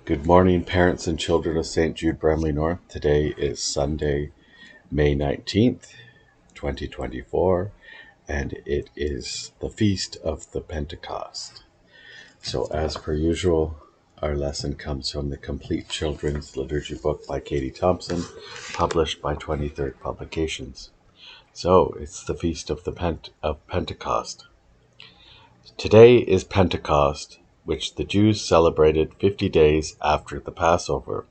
Good morning, parents and children of St. Jude, Bramley North. Today is Sunday, May 19th, 2024, and it is the feast of the Pentecost. So as per usual, our lesson comes from the Complete Children's Liturgy book by Katie Thompson, published by 23rd Publications. So it's the feast of Pentecost. Today is Pentecost, which the Jews celebrated 50 days after the Passover.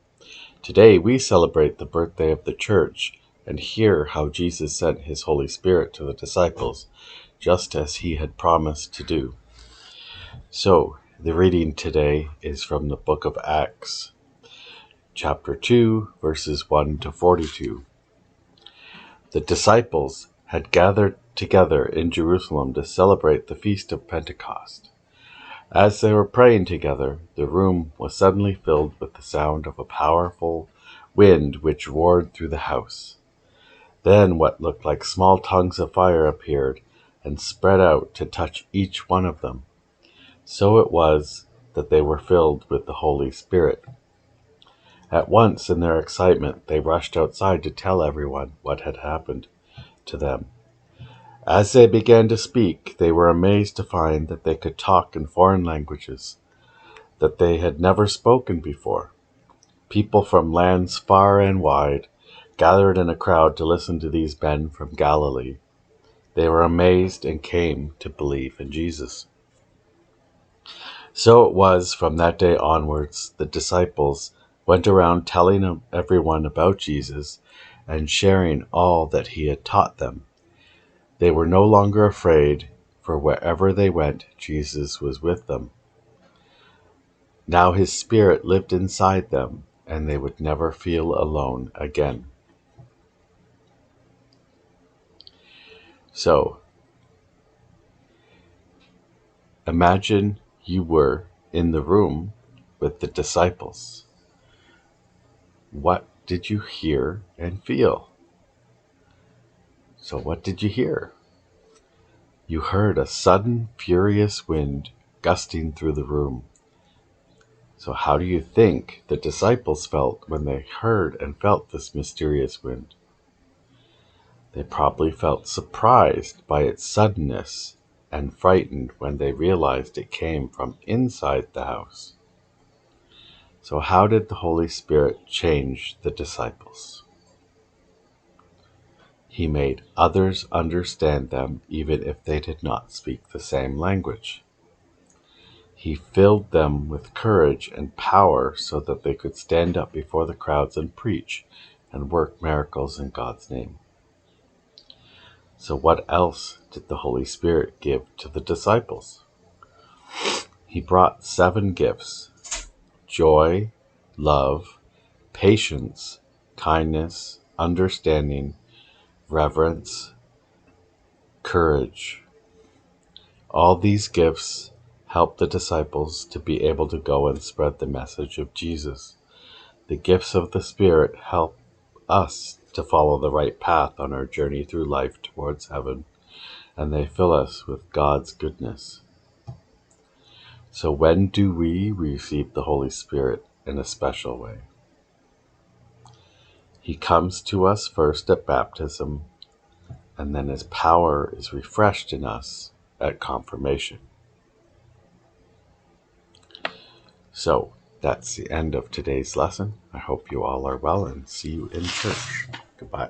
Today we celebrate the birthday of the Church and hear how Jesus sent his Holy Spirit to the disciples, just as he had promised to do. So, the reading today is from the book of Acts, chapter 2, verses 1 to 42. The disciples had gathered together in Jerusalem to celebrate the feast of Pentecost. As they were praying together, the room was suddenly filled with the sound of a powerful wind which roared through the house. Then what looked like small tongues of fire appeared and spread out to touch each one of them. So it was that they were filled with the Holy Spirit. At once, in their excitement, they rushed outside to tell everyone what had happened to them. As they began to speak, they were amazed to find that they could talk in foreign languages that they had never spoken before. People from lands far and wide gathered in a crowd to listen to these men from Galilee. They were amazed and came to believe in Jesus. So it was from that day onwards, the disciples went around telling everyone about Jesus and sharing all that he had taught them. They were no longer afraid, for wherever they went, Jesus was with them. Now his Spirit lived inside them, and they would never feel alone again. So, imagine you were in the room with the disciples. What did you hear and feel? So what did you hear? You heard a sudden, furious wind gusting through the room. So how do you think the disciples felt when they heard and felt this mysterious wind? They probably felt surprised by its suddenness and frightened when they realized it came from inside the house. So how did the Holy Spirit change the disciples? He made others understand them even if they did not speak the same language. He filled them with courage and power so that they could stand up before the crowds and preach and work miracles in God's name. So what else did the Holy Spirit give to the disciples? He brought 7 gifts: joy, love, patience, kindness, understanding, reverence, courage. All these gifts helped the disciples to be able to go and spread the message of Jesus. The gifts of the Spirit help us to follow the right path on our journey through life towards heaven, and they fill us with God's goodness. So when do we receive the Holy Spirit in a special way? He comes to us first at baptism, and then his power is refreshed in us at confirmation. So that's the end of today's lesson. I hope you all are well and see you in church. Goodbye.